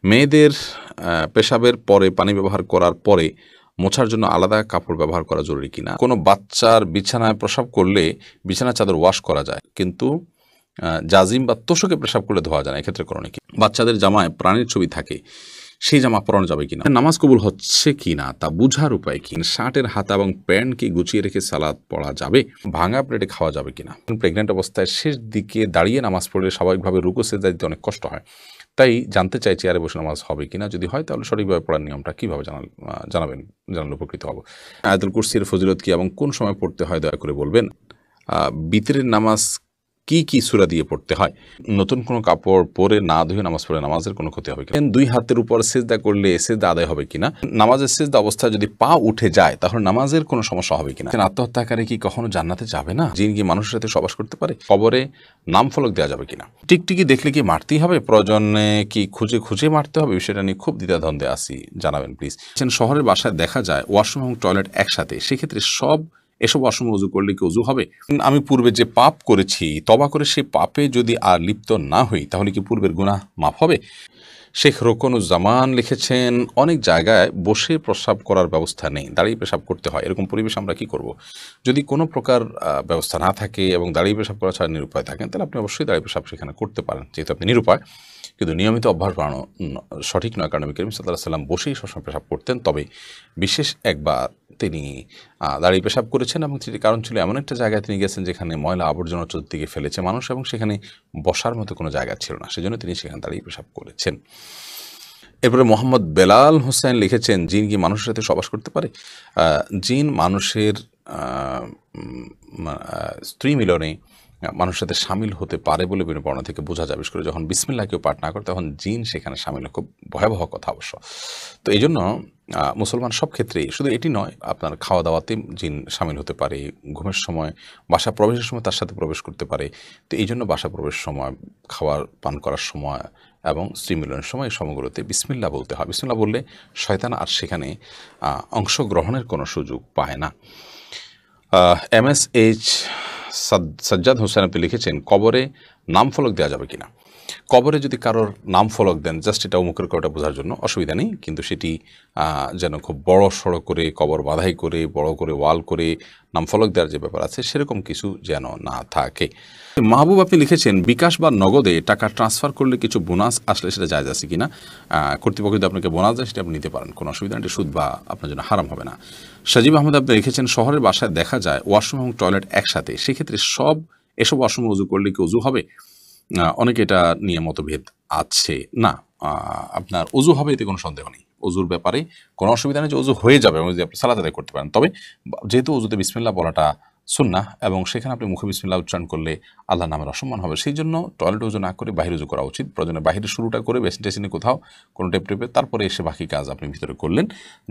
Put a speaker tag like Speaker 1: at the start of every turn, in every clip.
Speaker 1: মেয়েদের পেশাবের পরে পানি ব্যবহার করার পরে মোছার জন্য আলাদা কাপড় ব্যবহার করা জরুরি কিনা। কোনো বাচ্চার বিছানায় প্রস্রাব করলে বিছানার চাদর ওয়াশ করা যায়, কিন্তু জাজিম বা তোশকে পেশাব করলে ধোয়া যায় না, এক্ষেত্রে করণীয় কি। বাচ্চাদের জামায় প্রাণীর ছবি থাকে, সেই জামা পরানো যাবে কিনা। নামাজ কবুল হচ্ছে কিনা তা বুঝার উপায় কি। শার্টের হাতা এবং প্যান্টকে গুছিয়ে রেখে সালাদ পড়া যাবে। ভাঙা প্লেটে খাওয়া যাবে কিনা। প্রেগনেন্ট অবস্থায় শেষ দিকে দাঁড়িয়ে নামাজ পড়লে স্বাভাবিকভাবে রুকু সেজদা দিতে অনেক কষ্ট হয়, তাই জানতে চাই চেয়ারে বসে নামাজ হবে কিনা, যদি হয় তাহলে সঠিকভাবে পড়ার নিয়মটা কীভাবে জানালে উপকৃত হব। আয়াতুল কুরসির ফজিলত কি এবং কোন সময় পড়তে হয় দয়া করে বলবেন। বিতরের নামাজ কি সূরা দিয়ে পড়তে হয়। নতুন কোনো কাপড় পরে না ধুয়ে নামাজ পড়ে নামাজের কোনো ক্ষতি হবে কিনা। দুই হাতের উপর সিজদা করলে সিজদা আদায় হবে কিনা। নামাজের সিজদা অবস্থায় যদি পা উঠে যায় তাহলে নামাজের কোনো সমস্যা হবে কিনা। আত্মহত্যাকারী কি কখনো জান্নাতে যাবে না। জিন কি মানুষের সাথে সবাস করতে পারে। কবরে নাম ফলক দেওয়া যাবে কিনা। টিকটিকি দেখলে কি মারতেই হবে, প্রয়োজনে কি খুঁজে খুঁজে মারতে হবে, বিষয়টা নিয়ে খুব দ্বিধাদ্বন্দ্বে আসি, জানাবেন প্লিজ। শহরের বাসায় দেখা যায় ওয়াশরুম এবং টয়লেট একসাথে, সেক্ষেত্রে এসব ওয়াশরুমে উজু করলে কি উজু হবে। আমি পূর্বে যে পাপ করেছি তবা করে সেই পাপে যদি আর লিপ্ত না হই তাহলে কি পূর্বের গুনাহ মাফ হবে। শেখ রোকনুজ্জামান লিখেছেন, অনেক জায়গায় বসে প্রস্রাব করার ব্যবস্থা নেই, দাঁড়িয়ে পেশাব করতে হয়, এরকম পরিবেশ আমরা কি করব। যদি কোনো প্রকার ব্যবস্থা না থাকে এবং দাঁড়িয়ে পেশাব করা ছাড়া নিরুপায় থাকেন তাহলে আপনি অবশ্যই দাঁড়িয়ে পেশাব সেখানে করতে পারেন, যেহেতু আপনি নিরুপায়। কিন্তু নিয়মিত অভ্যাস বাড়ানো সঠিক নয়, কারণ নবী করিম সাল্লাল্লাহু আলাইহি ওয়াসাল্লাম বসেই সবসময় পেশাব করতেন। তবে বিশেষ একবার তিনি দাঁড়িয়ে পেশাব করেছেন এবং সেটি কারণ ছিল এমন একটা জায়গায় তিনি গেছেন যেখানে ময়লা আবর্জনা চতুর্দিকে ফেলেছে মানুষ এবং সেখানে বসার মতো কোনো জায়গা ছিল না, সেজন্য তিনি সেখানে দাঁড়িয়ে পেশাব করেছেন। এরপরে মোহাম্মদ বেলাল হোসেন লিখেছেন, জিন কি মানুষের সাথে সবাস করতে পারে। জিন মানুষের স্ত্রী মিলনে মানুষের সাথে সামিল হতে পারে বলে বিভিন্ন বর্ণনা থেকে বোঝা যায়। বিশেষ করে যখন বিসমিল্লাহ কেউ পাঠ না করে তখন জিন সেখানে সামিল হয়, খুব ভয়াবহ কথা অবশ্য। তো এই জন্য মুসলমান সব ক্ষেত্রেই, শুধু এটি নয়, আপনার খাওয়া দাওয়াতে জিন সামিল হতে পারে, ঘুমের সময়, বাসা প্রবেশের সময় তার সাথে প্রবেশ করতে পারে। তো এই জন্য বাসা প্রবেশের সময়, খাওয়ার পান করার সময় এবং স্ত্রী মিলনের সময় এই সময়গুলোতে বিসমিল্লাহ বলতে হয়। বিসমিল্লাহ বললে শয়তান আর সেখানে অংশগ্রহণের কোনো সুযোগ পায় না। MSH সাজ্জাদ হোসেন আপনি লিখেছেন, কবরে নাম ফলক দেওয়া যাবে কিনা। কবরে যদি কারোর নাম ফলক দেন, জাস্ট এটা অমুকের কটা বোঝার জন্য, অসুবিধা নেই, কিন্তু সেটি যেন খুব বড় সড়ো করে, কবর বাধাই করে, বড় করে ওয়াল করে নাম ফলক দেওয়ার যে ব্যাপার আছে সেরকম কিছু যেন না থাকে। মাহবুব আপনি লিখেছেন, বিকাশ বা নগদে টাকা ট্রান্সফার করলে কিছু বোনাস আসলে সেটা জায়েজ আছে কিনা। কর্তৃপক্ষ যদি আপনাকে বোনাস দেয় সেটা আপনি নিতে পারেন, কোনো অসুবিধা নেই, সুদ বা আপনার জন্য হারাম হবে না। সাজিব আহমেদ আপনি লিখেছেন, শহরের বাসায় দেখা যায় ওয়াশরুম এবং টয়লেট একসাথে, সেক্ষেত্রে এসব ওয়াশরুমে উজু করলে কি উজু হবে। অনেকে এটা নিয়ে মতভেদ আছে। না, আপনার উজু হবে এতে কোনো সন্দেহ নেই, উজুর ব্যাপারে কোনো অসুবিধা নেই, যে উজু হয়ে যাবে এবং যদি আপনি সালাত আদায় করতে পারেন। তবে যেহেতু উজুতে বিসমিল্লাহ বলাটা সুন্নাহ এবং সেখানে আপনি মুখে বিসমিল্লাহ উচ্চারণ করলে আল্লাহর নামের অসম্মান হবে, সেই জন্য টয়লেট উজু না করে বাহির উজু করা উচিত। প্রয়োজনে বাহিরে শুরুটা করে বেসিন টেসিনে কোথাও কোনো টেপে তারপরে এসে বাকি কাজ আপনি ভিতরে করলেন,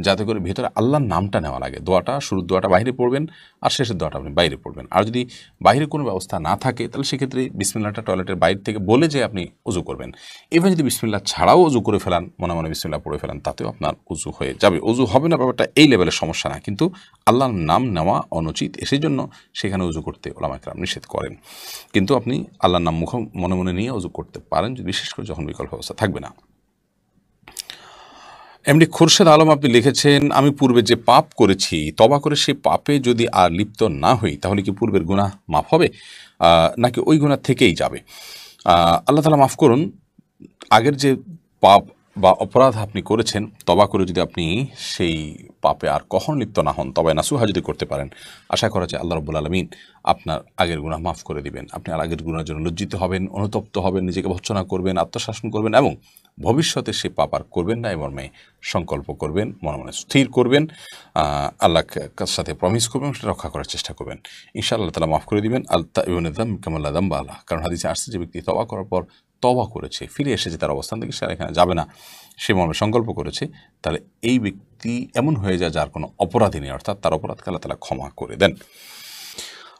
Speaker 1: যাতে করে ভিতরে আল্লাহর নামটা নেওয়া লাগে। দোয়াটা, শুরুর দোয়াটা বাইরে পড়বেন আর শেষের দোয়াটা আপনি বাইরে পড়বেন। আর যদি বাইরে কোনো ব্যবস্থা না থাকে তাহলে সেক্ষেত্রে বিসমিল্লাহটা টয়লেটের বাইরে থেকে বলে যে আপনি উজু করবেন। এবার যদি বিসমিল্লাহ ছাড়াও উজু করে ফেলান, মনে মনে বিসমিল্লাহ পড়ে ফেলান, তাতেও আপনার উজু হয়ে যাবে। উজু হবে না ব্যাপারটা এই লেভেলের সমস্যা না, কিন্তু আল্লাহর নাম নেওয়া অনুচিত, সেই জন্য সেখানে উজু করতে ওলামায়ে কেরাম নিষেধ করেন। কিন্তু আপনি আল্লাহর নাম মনে মনে নিয়ে উজু করতে পারেন, বিশেষ করে যখন বিকল্প ব্যবস্থা থাকবে না। এমনি খোরশেদ আলম আপনি লিখেছেন, আমি পূর্বে যে পাপ করেছি তবা করে সেই পাপে যদি আর লিপ্ত না হই তাহলে কি পূর্বের গুনাহ মাফ হবে, নাকি ওই গুনাহ থেকেই যাবে। আল্লাহ তাআলা মাফ করুন। আগের যে পাপ বা অপরাধ আপনি করেছেন, তবা করে যদি আপনি সেই পাপে আর কখনো লিপ্ত না হন, তবে নাসুহা যদি করতে পারেন, আশা করা যায় আল্লাহ রাব্বুল আলামিন আপনার আগের গুনাহ মাফ করে দিবেন। আপনি আর আগের গুনাহের জন্য লজ্জিত হবেন, অনুতপ্ত হবেন, নিজেকে ভর্ৎসনা করবেন, আত্মশাসন করবেন এবং ভবিষ্যতে সে পাপ আর করবেন না এই মর্মে সংকল্প করবেন, মনে মনে স্থির করবেন, আল্লাহর সাথে প্রমিস করবেন, সেটা রক্ষা করার চেষ্টা করবেন। ইনশাআল্লাহ তাআলা মাফ করে দিবেন। আল-তাইবুন কামা লা যামবা লাহ, কারণ হাদিসে আসছে যে ব্যক্তি তওবা করার পর তওবা করেছে, ফিরে এসেছে তার অবস্থান থেকে, সে এখানে যাবে না, সে মর্মে সংকল্প করেছে, তাহলে এই ব্যক্তি এমন হয়ে যায় যার কোনো অপরাধী নেই, অর্থাৎ তার অপরাধকে আল্লাহ তাআলা ক্ষমা করে দেন।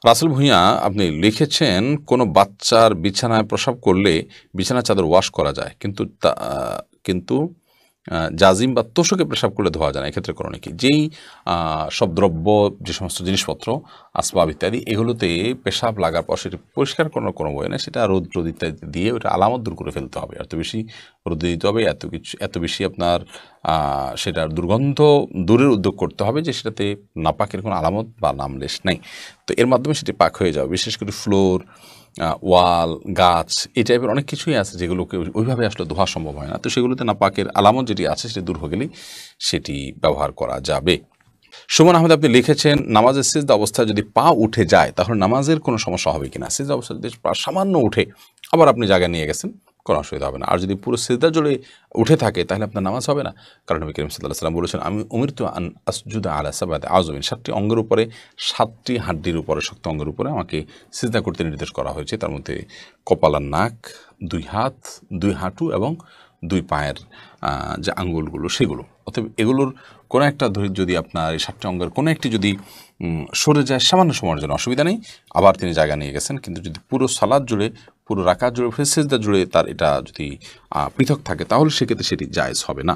Speaker 1: রাসেল ভূঁইয়া আপনি লিখেছেন, কোনো বাচ্চার বিছানায় প্রস্রাব করলে বিছানার চাদর ওয়াশ করা যায়, কিন্তু জাজিম বা তোশকে পেশাব করলে ধোয়া যায় না, এক্ষেত্রে করণীয় কি। যেই সব দ্রব্য, যে সমস্ত জিনিসপত্র, আসবাব ইত্যাদি, এগুলোতে পেশাব লাগার পর সেটি পরিষ্কার করার কোনো বই নেই, সেটা রোদ ইত্যাদি দিয়ে ওটা আলামত দূর করে ফেলতে হবে। এত বেশি রোদে দিতে হবে, এত বেশি আপনার সেটার দুর্গন্ধ দূরের উদ্যোগ করতে হবে যে সেটাতে নাপাকের কোনো আলামত বা নামলেশ নেই। তো এর মাধ্যমে সেটি পাক হয়ে যাবে। বিশেষ করে ফ্লোর, ওয়াল, গাছ, এই টাইপের অনেক কিছুই আছে যেগুলোকে ওইভাবে আসলে ধোয়া সম্ভব হয় না। তো সেগুলোতে নাপাকের আলামত যেটি আছে সেটি দূর হয়ে গেলেই সেটি ব্যবহার করা যাবে। সুমন আহমেদ আপনি লিখেছেন, নামাজের সিজদা অবস্থায় যদি পা উঠে যায় তাহলে নামাজের কোনো সমস্যা হবে কিনা? সিজদা অবস্থায় যদি পা সামান্য উঠে আবার আপনি জায়গায় নিয়ে গেছেন, কোনো অসুবিধা হবে না। আর যদি পুরো সিজদা জুড়ে উঠে থাকে তাহলে আপনার নামাজ হবে না। কারণ নবী করিম সাল্লাল্লাহু আলাইহি ওয়াসাল্লাম বলেছেন, আমি উমিরতু আন আসজুদা আলা সাবআতি আযমিন, 7টি অঙ্গের উপরে, 7টি হাড্ডির উপরে, শক্ত অঙ্গের উপরে আমাকে সিজদা করতে নির্দেশ করা হয়েছে। তার মধ্যে কপাল আর নাক, 2 হাত, 2 হাঁটু এবং 2 পায়ের যে আঙ্গুলগুলো সেগুলো। অতএব এগুলোর কোনো একটা যদি আপনার এই 7টি অঙ্গের কোনো একটি যদি সরে যায় সামান্য সময়ের জন্য অসুবিধা নেই, আবার তিনি জায়গা নিয়ে গেছেন। কিন্তু যদি পুরো সালাদ জুড়ে, পুরো রাকাত জুড়ে, সিজদা জুড়ে তার এটা যদি পৃথক থাকে তাহলে সেক্ষেত্রে সেটি জায়েজ হবে না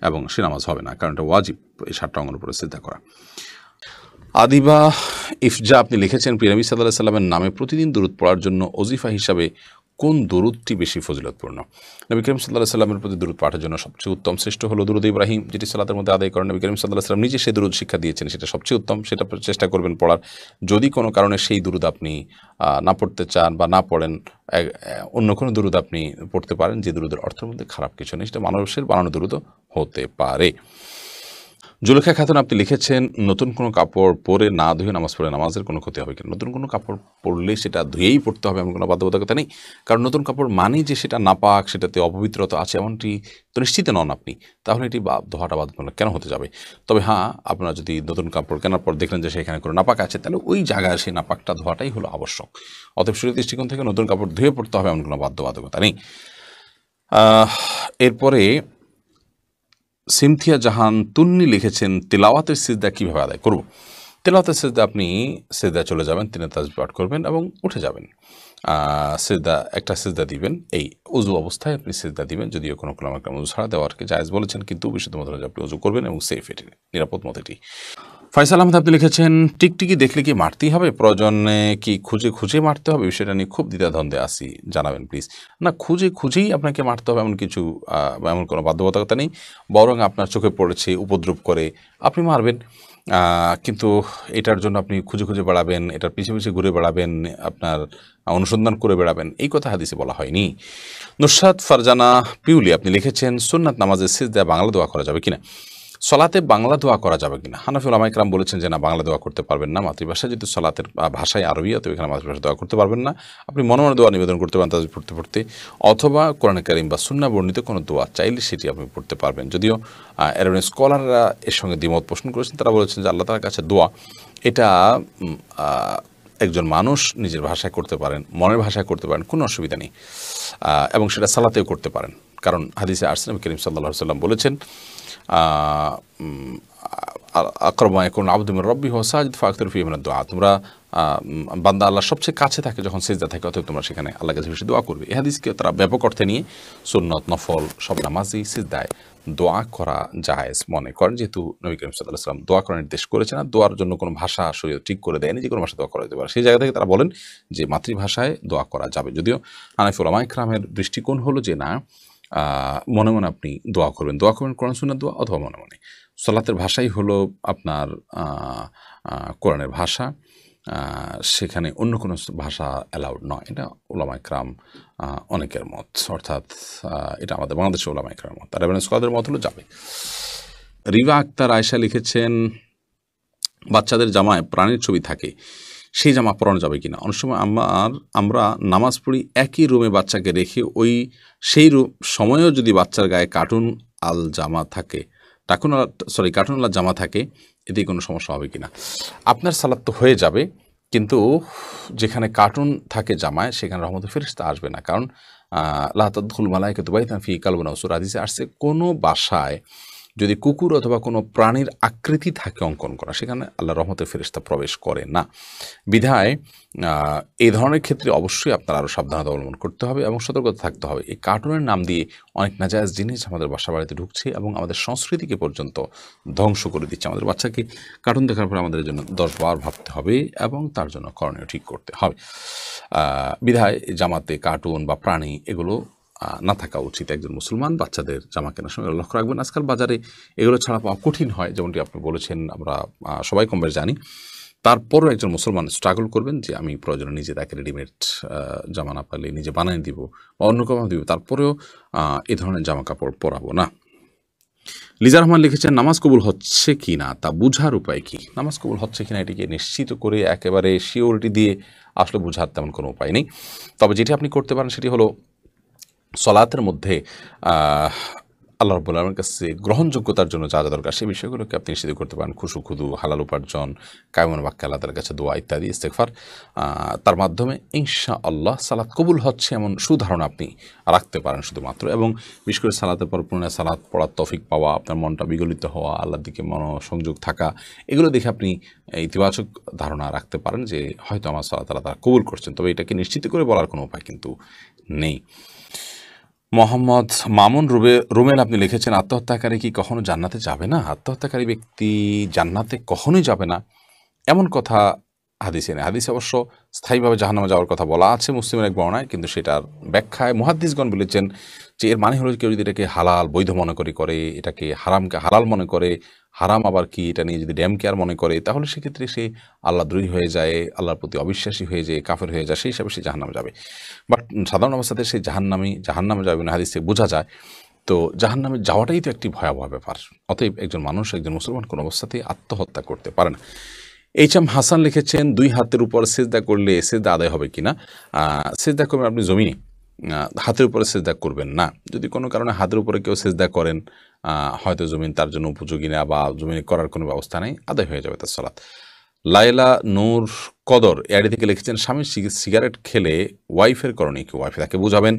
Speaker 1: এবং সে নামাজ হবে না, কারণ এটা ওয়াজিব এই 7টা অঙ্গের উপরে সিজদা করা। আদিবা ইফজা আপনি লিখেছেন, প্রিয় নবী সাল্লাল্লাহু আলাইহি সাল্লামের নামে প্রতিদিন দরুদ পড়ার জন্য ওজিফা হিসাবে কোন দরুদটি বেশি ফজিলতপূর্ণ? নবী করিম সাল্লাল্লাহু আলাইহি সাল্লামের প্রতি দরুদ পাঠের জন্য সবচেয়ে উত্তম শ্রেষ্ঠ হলো দরুদ ইব্রাহিম, যেটি সালাতের মধ্যে আদায় করেন। নবী করিম সাল্লাল্লাহু আলাইহি সাল্লাম নিজে সেই দরুদ শিক্ষা দিয়েছেন, সেটা সবচেয়ে উত্তম, সেটা চেষ্টা করবেন পড়ার। যদি কোনো কারণে সেই দরুদ আপনি না পড়তে চান বা না পড়েন, অন্য কোনো দরুদ আপনি পড়তে পারেন যে দরুদের অর্থের মধ্যে খারাপ কিছু নেই, সেটা মানুষের বানানো দরুদও হতে পারে। জুলেখা খাতুন আপনি লিখেছেন, নতুন কোনো কাপড় পরে না ধুয়ে নামাজ পড়ে নামাজের কোনো ক্ষতি হবে কিনা? নতুন কোনো কাপড় পরলে সেটা ধুয়েই পড়তে হবে এমন কোনো বাধ্যবাধকতা নেই। কারণ নতুন কাপড় মানেই যে সেটা নাপাক, সেটাতে অপবিত্রতা আছে এমনটি তো নিশ্চিত নন আপনি, তাহলে এটি ধোয়াটা বাধ্যতামূলক কেন হতে যাবে? তবে হ্যাঁ, আপনারা যদি নতুন কাপড় কেনার পর দেখলেন যে সেখানে কোনো নাপাক আছে, তাহলে ওই জায়গায় সেই নাপাকটা ধোয়াটাই হলো আবশ্যক। অতএব শরীয়তের দৃষ্টিকোণ থেকে নতুন কাপড় ধুয়ে পড়তে হবে এমন কোনো বাধ্যবাধকতা নেই। এরপরে সিমথিয়া জাহান তুন্নি লিখেছেন, তিলাওয়াতের সিজদা কীভাবে আদায় করব? তিলাওয়াতের সিজদা আপনি সিজদায় চলে যাবেন, 3 তাসবিহ পাঠ করবেন এবং উঠে যাবেন। একটা সিজদা দিবেন, এই উজু অবস্থায় আপনি সিজদা দিবেন, যদিও কোনো কোনো একটা উজু ছাড়া দেওয়ারকে জায়েজ বলেছেন, কিন্তু বিশুদ্ধ মত আপনি উজু করবেন এবং সেফ, এটি নিরাপদ মত এটি। ফয়সাল আহমেদ আপনি লিখেছেন, টিকটিকি দেখলে কি মারতেই হবে? প্রয়োজনে কি খুঁজে খুঁজে মারতে হবে? বিষয়টা নিয়ে খুব দ্বিধাদ্বন্দ্বে আসি, জানাবেন প্লিজ। না, খুঁজে খুঁজেই আপনাকে মারতে হবে এমন কিছু এমন কোনো বাধ্যবাধকতা নেই। বরং আপনার চোখে পড়েছে, উপদ্রব করে, আপনি মারবেন। কিন্তু এটার জন্য আপনি খুঁজে খুঁজে বেড়াবেন, এটার পিছিয়ে পিছিয়ে ঘুরে বেড়াবেন, আপনার অনুসন্ধান করে বেড়াবেন, এই কথা হাদিসে বলা হয়নি। নুসরাত ফারজানা পিউলি আপনি লিখেছেন, সুন্নাত নামাজের সিজদায় বাংলা দোয়া করা যাবে কিনা? সলাতে বাংলা দোয়া করা যাবে কিনা? হানাফি উলামা ইকরাম বলেছেন যে না, বাংলা দোয়া করতে পারবেন না। মাতৃভাষা যেহেতু সলাতের ভাষায় আরবিয়া, তো এখানে মাতৃভাষা দোয়া করতে পারবেন না। আপনি মনে মনে দোয়া নিবেদন করতে পারেন তাদের পড়তে পড়তে, অথবা কোরআনে কারীম বা সুন্নাহ বর্ণিত কোনো দোয়া চাইলে সেটি আপনি পড়তে পারবেন। যদিও অ্যারাবিক স্কলাররা এর সঙ্গে দ্বিমত পোষণ করেছেন, তারা বলেছেন যে আল্লাহ তাআলার কাছে দোয়া এটা একজন মানুষ নিজের ভাষায় করতে পারেন, মনের ভাষায় করতে পারেন, কোনো অসুবিধা নেই, এবং সেটা সালাতেও করতে পারেন। কারণ হাদিসে আসছে, নবী করিম সাল্লাল্লাহু আলাইহি ওয়াসাল্লাম বলেছেন, আকরাবু মা ইয়াকুনু আবদু মির রাব্বিহি ওয়া সাজিদ ফাকসিরু ফীহি মিনাদ দুআ, তোমরা বান্দা আল্লাহর সবচেয়ে কাছে থাকে যখন সিজদা থাকে, অতএব তোমরা সেখানে আল্লাহর কাছে বেশি দোয়া করবে। এই হাদিসকে তারা ব্যাপক অর্থে নিয়ে সুন্নত, নফল সব নামাজই সিজদায় দোয়া করা জায়েজ মনে করেন, যেহেতু নবী করিম সাল্লাল্লাহু আলাইহি ওয়াসাল্লাম দোয়া করার নির্দেশ করেছেন, আর দোয়ার জন্য কোনো ভাষা শরীয়ত ঠিক করে দেয়নি যে কোনো ভাষায় দোয়া করা যেতে পারে। সেই জায়গা থেকে তারা বলেন যে মাতৃভাষায় দোয়া করা যাবে। যদিও হানাফি উলামা ইকরামের দৃষ্টিকোণ হলো যে না, মনে মনে আপনি দোয়া করবেন কোরআন সুন্নাহ দোয়া, অথবা মনে মনে। সলাতের ভাষাই হলো আপনার কোরআনের ভাষা, সেখানে অন্য কোনো ভাষা অ্যালাউড নয়। এটা উলামা ইকরাম অনেকের মত, অর্থাৎ এটা আমাদের বাংলাদেশের উলামা ইকরামের মত, আর এবার স্কলারদের মত হলো যাবে। রিবা আক্তার আয়েশা লিখেছেন, বাচ্চাদের জামায় প্রাণীর ছবি থাকে, সেই জামা পরানো যাবে কিনা? অনেক সময় আমরা নামাজ পড়ি একই রুমে বাচ্চাকে রেখে, সেই সময়েও যদি বাচ্চার গায়ে কার্টুন আলা জামা থাকে, এতে কোনো সমস্যা হবে কিনা? আপনার সালাত তো হয়ে যাবে, কিন্তু যেখানে কার্টুন থাকে জামায়, সেখানে রহমতের ফেরেশতা আসবে না। কারণ লা তাদখুলুল মালায়েকাতু বাইতান ফীহি কালবুন আও সূরা, হাদিসে আসছে, কোনো বাসায় যদি কুকুর অথবা কোনো প্রাণীর আকৃতি থাকে অঙ্কন করা, সেখানে আল্লাহর রহমতের ফেরেশতা প্রবেশ করে না। বিধায় এই ধরনের ক্ষেত্রে অবশ্যই আপনার আরও সাবধানতা অবলম্বন করতে হবে এবং সতর্কতা থাকতে হবে। এই কার্টুনের নাম দিয়ে অনেক নাজায়েজ জিনিস আমাদের বাসা বাড়িতে ঢুকছে এবং আমাদের সংস্কৃতিকে পর্যন্ত ধ্বংস করে দিচ্ছে। আমাদের বাচ্চাকে কার্টুন দেখার পর আমাদের জন্য 10 বার ভাবতে হবে এবং তার জন্য করণীয় ঠিক করতে হবে। বিধায় জামাতে কার্টুন বা প্রাণী এগুলো না থাকা উচিত একজন মুসলমান। বাচ্চাদের জামা কেনার সময় লক্ষ্য রাখবেন। আজকাল বাজারে এগুলো ছাড়া পাওয়া কঠিন হয়, যেমনটি আপনি বলেছেন, আমরা সবাই কম বেশি জানি। তারপরও একজন মুসলমান স্ট্রাগল করবেন যে আমি প্রয়োজনে নিজে তাকে রেডিমেড জামা না পারলে নিজে বানিয়ে দিব বা অন্য কাউকে দিব, তারপরেও এ ধরনের জামা কাপড় পরাবো না। লিজা রহমান লিখেছেন, নামাজ কবুল হচ্ছে কি না তা বুঝার উপায় কি? নামাজ কবুল হচ্ছে কিনা এটিকে নিশ্চিত করে একেবারে শিওরিটি দিয়ে আসলে বুঝার তেমন কোনো উপায় নেই। তবে যেটি আপনি করতে পারেন সেটি হলো সলাতের মধ্যে আল্লাহ রাব্বুল আলামিনের কাছে গ্রহণযোগ্যতার জন্য যা যা দরকার সেই বিষয়গুলোকে আপনি নিশ্চিত করতে পারেন। খুশু খুদু, হালাল উপার্জন, কায়মন বাক্যে আল্লাহ তাআলার কাছে দোয়া ইত্যাদি ইস্তেগফার, তার মাধ্যমে ইনশাআল্লাহ সালাত কবুল হচ্ছে এমন সুধারণা আপনি রাখতে পারেন শুধুমাত্র। এবং বিশেষ করে সালাতের পর পুনরায় সালাত পড়ার তৌফিক পাওয়া, আপনার মনটা বিগলিত হওয়া, আল্লাহর দিকে মনোসংযোগ থাকা, এগুলো দেখে আপনি ইতিবাচক ধারণা রাখতে পারেন যে হয়তো আমার সালাত আল্লাহ তাআলা কবুল করছেন। তবে এটাকে নিশ্চিত করে বলার কোনো উপায় কিন্তু নেই। মোহাম্মদ মামুন রুমেল আপনি লিখেছেন, আত্মহত্যাকারী কি কখনো জান্নাতে যাবে না? আত্মহত্যাকারী ব্যক্তি জান্নাতে কখনোই যাবে না এমন কথা হাদিসে নেই। হাদিসে অবশ্য স্থায়ীভাবে জাহান্নামে যাওয়ার কথা বলা আছে মুসলিমের এক বর্ণনায়, কিন্তু সেটার ব্যাখ্যায় মুহাদ্দিসগণ বলেছেন যে এর মানে হলো কেউ যদি এটাকে হালাল বৈধ মনে করে, এটাকে হারামকে হালাল মনে করে, হারাম আবার কি এটা নিয়ে যদি ড্যাম কেয়ার মনে করে, তাহলে সেক্ষেত্রে সে আল্লাহদ্রোহী হয়ে যায়, আল্লাহর প্রতি অবিশ্বাসী হয়ে যায়, কাফের হয়ে যায়, সেই হিসাবে সে জাহান্নামে যাবে। বাট সাধারণ অবস্থাতে সে জাহান্নামে যাবে না, হাদিসে বোঝা যায়। তো জাহান্নামে যাওয়াটাই তো একটি ভয়াবহ ব্যাপার। অতএব একজন মুসলমান কোনো অবস্থাতেই আত্মহত্যা করতে পারে না। এইচ.এম. হাসান লিখেছেন, 2 হাতের উপর সিজদা করলে সিজদা আদায় হবে কিনা? সিজদা করবেন আপনি জমিনে, হাতের উপরে সিজদা করবেন না। যদি কোনো কারণে হাতের উপরে কেউ সিজদা করেন, হয়তো জমিন তার জন্য উপযোগী না বা জমিনে করার কোনো ব্যবস্থা নেই, আদায় হয়ে যাবে তার সালাত। লাইলা নূর কদর এআইডি থেকে লিখেছেন, স্বামী সিগারেট খেলে ওয়াইফের করণীয় কি? ওয়াইফে তাকে বোঝাবেন,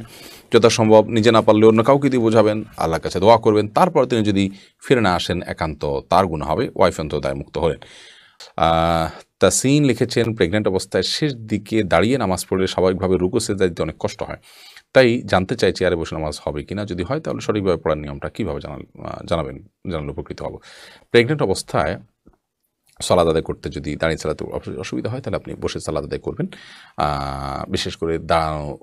Speaker 1: যথাসম্ভব নিজে না পারলে অন্য কাউকে দিয়ে বোঝাবেন, আল্লাহর কাছে দোয়া করবেন, তারপর তিনি যদি ফিরে না আসেন একান্ত তার গুনাহ হবে, ওয়াইফ অন্তত দায়মুক্ত হলেন। তাসিন লিখেছেন, প্রেগনেন্ট অবস্থায় শেষ দিকে দাঁড়িয়ে নামাজ পড়লে স্বাভাবিকভাবে রুকু সিজদা দিতে অনেক কষ্ট হয়, তাই জানতে চাই চেয়ারে বসে নামাজ হবে কিনা, যদি হয় তাহলে সঠিকভাবে পড়ার নিয়মটা কীভাবে জানালে উপকৃত হব। প্রেগনেন্ট অবস্থায় সালাত আদায় করতে যদি দাঁড়িয়ে সালাতে অসুবিধা হয় তাহলে আপনি বসে সালাত আদায় করবেন। বিশেষ করে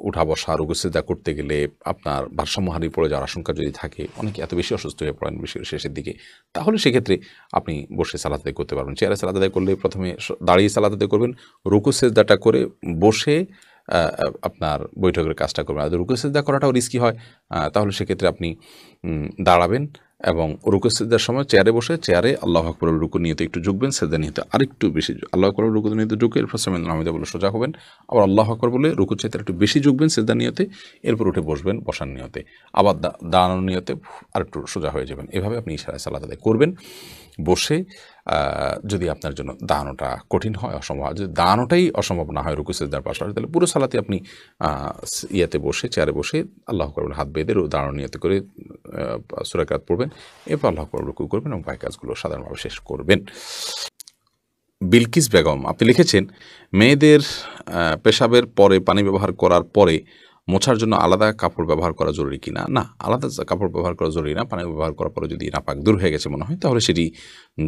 Speaker 1: উঠা বসা রুকু সিজদা করতে গেলে আপনার ভারসাম্য হারিয়ে পড়ে যাওয়ার আশঙ্কা যদি থাকে, অনেকে এত বেশি অসুস্থ হয়ে পড়েন বিশেষ করে শেষের দিকে, তাহলে সেক্ষেত্রে আপনি বসে সালাত আদায় করতে পারবেন। চেয়ারে সালাত আদায় করলে প্রথমে দাঁড়িয়ে সালাত আদায় করবেন, রুকু সিজদাটা করে বসে আপনার বৈঠকের কাজটা করবেন। আর রুকু সিজদা করাটাও রিস্কি হয়, তাহলে সেক্ষেত্রে আপনি দাঁড়াবেন এবং রুকু সিজদার সময় চেয়ারে বসে চেয়ারে আল্লাহু আকবার রুকু নিয়তে একটু ঝুঁকবেন, সিজদা নিয়তে আরেকটু বেশি আল্লাহু আকবার রুকু নিয়তে ঝুঁকে এরপর সামিআল্লাহু লিমান হামিদাহ বলে সোজা হবেন, আবার আল্লাহু আকবার বলে রুকুর চাইতে একটু বেশি ঝুঁকবেন সিজদা নিয়তে, এরপর উঠে বসবেন বসার নিয়তে, আবার দাঁড়ানোর নিয়তে আরেকটু সোজা হয়ে যাবেন। এভাবে আপনি ইশারায় সালাত আদায় করবেন বসে। যদি আপনার জন্য দাঁড়ানোটা কঠিন হয়, অসম্ভব, যদি দাঁড়ানোটাই অসম্ভব না হয় রুকু সিজদার পাশাপাশি, তাহলে পুরো সালাতে আপনি চেয়ারে বসে আল্লাহু আকবার হাত বেঁধে দাঁড়ানো নিয়তে করে সূরা কিরাত পড়বেন, এরপর আল্লাহু আকবার রুকু করবেন এবং বাকি কাজগুলো সাধারণভাবে শেষ করবেন। বিলকিস বেগম আপনি লিখেছেন, মেয়েদের পেশাবের পরে পানি ব্যবহার করার পরে মোছার জন্য আলাদা কাপড় ব্যবহার করা জরুরি কিনা? না, আলাদা কাপড় ব্যবহার করা জরুরি না। পানি ব্যবহার করার পরে যদি নাপাক দূর হয়ে গেছে মনে হয় তাহলে সেটি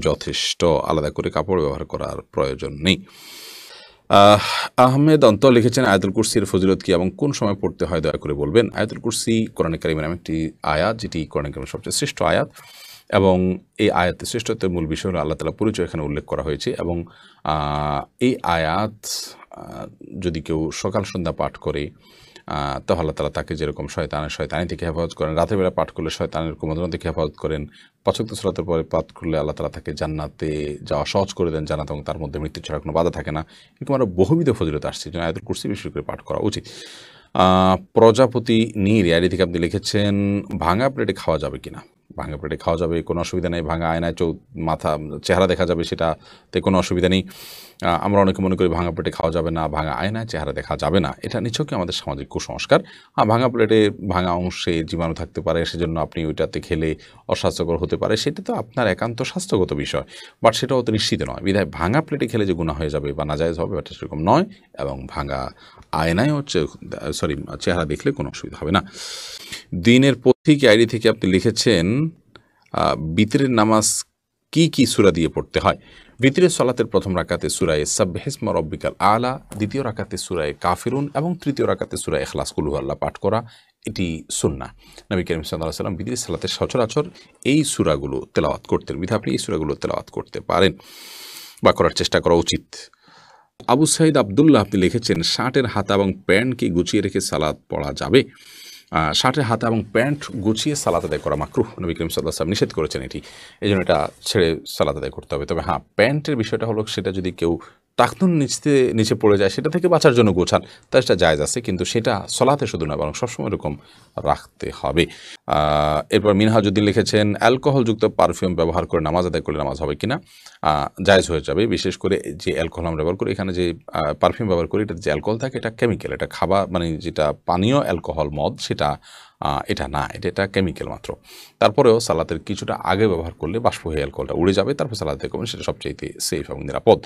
Speaker 1: যথেষ্ট, আলাদা করে কাপড় ব্যবহার করার প্রয়োজন নেই। আহমেদ অন্ত লিখেছেন, আয়াতুল কুরসির ফজিলত কি এবং কোন সময় পড়তে হয় দয়া করে বলবেন। আয়াতুল কুরসি কোরআনে কারিমের একটি আয়াত, যেটি কোরআনে কারিমের সবচেয়ে শ্রেষ্ঠ আয়াত, এবং এই আয়াতের শ্রেষ্ঠত্বের মূল বিষয় হলো আল্লাহ তাআলার পরিচয় এখানে উল্লেখ করা হয়েছে। এবং এই আয়াত যদি কেউ সকাল সন্ধ্যা পাঠ করে তো আল্লাহ তাআলা তাকে যেরকম শয়তানি থেকে হেফাজত করেন, রাতের বেলা পাঠ করলে শয়তানের কুমন্ত্রণা থেকে হেফাজত করেন, 5 ওয়াক্ত সালাতের পরে পাঠ করলে আল্লাহ তাআলা তাকে জান্নাতে যাওয়া সহজ করে দেন, জান্নাত এবং তার মধ্যে মৃত্যু ছাড়া কোনো বাধা থাকে না। এরকম আরও বহুবিধ ফজিলত আসছে, যেন আয়াতুল কুরসি বিশেষ করে পাঠ করা উচিত। প্রজাপতি নীর আইডি থেকে আপনি লিখেছেন, ভাঙা প্লেটে খাওয়া যাবে কিনা? ভাঙা প্লেটে খাওয়া যাবে, কোনো অসুবিধা নেই। ভাঙা আয়নায় চেহারা দেখা যাবে, সেটাতে কোনো অসুবিধা নেই। আমরা অনেকে মনে করি ভাঙা প্লেটে খাওয়া যাবে না, ভাঙা আয়নায় চেহারা দেখা যাবে না, এটা নিছকই আমাদের সামাজিক কুসংস্কার। ভাঙা প্লেটে ভাঙা অংশে জীবাণু থাকতে পারে, সেজন্য আপনি ওইটাতে খেলে অস্বাস্থ্যকর হতে পারে, সেটা তো আপনার একান্ত স্বাস্থ্যগত বিষয়, বাট সেটাও তো নিশ্চিত নয়। বিধায় ভাঙা প্লেটে খেলে যে গুনাহ হয়ে যাবে বা নাজায়েজ হবে এটা সেরকম নয়, এবং ভাঙা আয়নায় চেহারা দেখলে কোনো অসুবিধা হবে না। দিনের পথিক আইডি থেকে আপনি লিখেছেন, বিতরের নামাজ কি সূরা দিয়ে পড়তে হয়? বিতরের সালাতের প্রথম রাকাতে সূরা সাব্বিহিসমা রাব্বিকাল আলা, দ্বিতীয় রাকাতে সূরা কাফিরুন এবং তৃতীয় রাকাতে সূরা ইখলাস কুল হুয়াল্লাহ পাঠ করা, এটি সুন্নাহ। নবী করিম সাল্লাল্লাহু আলাইহি ওয়াসাল্লাম বিতির সালাতে সচরাচর এই সূরাগুলো তেলাওয়াত করতেন, বিধায় আপনি এই সূরাগুলো তেলাওয়াত করতে পারেন বা করার চেষ্টা করা উচিত। আবু সাঈদ আবদুল্লাহ আপনি লিখেছেন, শার্টের হাতা এবং প্যান্ট কি গুছিয়ে রেখে সালাত পড়া যাবে? শার্টের হাতা এবং প্যান্ট গুছিয়ে সালাত আদায় করা মাকরুহ, নবী করিম সাল্লাল্লাহু আলাইহি ওয়াসাল্লাম নিষেধ করেছেন এটি, এই জন্য এটা ছেড়ে সালাত আদায় করতে হবে। তবে হ্যাঁ, প্যান্টের বিষয়টা হলো সেটা যদি কেউ টাকনুন নিচে পড়ে যায় সেটা থেকে বাঁচার জন্য গোছান, তা সেটা জায়েজ আছে, কিন্তু সেটা সলাতে শুধু না বরং সবসময় এরকম রাখতে হবে। এরপর মিনহাজউদ্দিন লিখেছেন, অ্যালকোহলযুক্ত পারফিউম ব্যবহার করে নামাজ আদায় করলে নামাজ হবে কিনা? জায়েজ হয়ে যাবে, বিশেষ করে যে অ্যালকোহল আমরা ব্যবহার করি, এখানে যে পারফিউম ব্যবহার করি এটা যে অ্যালকোহল থাকে এটা কেমিক্যাল, এটা খাবার মানে যেটা পানীয় অ্যালকোহল মদ সেটা এটা না, এটা কেমিক্যাল মাত্র। তারপরেও সালাতের কিছুটা আগে ব্যবহার করলে বাষ্প হয়ে অ্যালকোহলটা উড়ে যাবে, তারপর সালাতে করবেন, সেটা সবচেয়ে সেফ এবং নিরাপদ।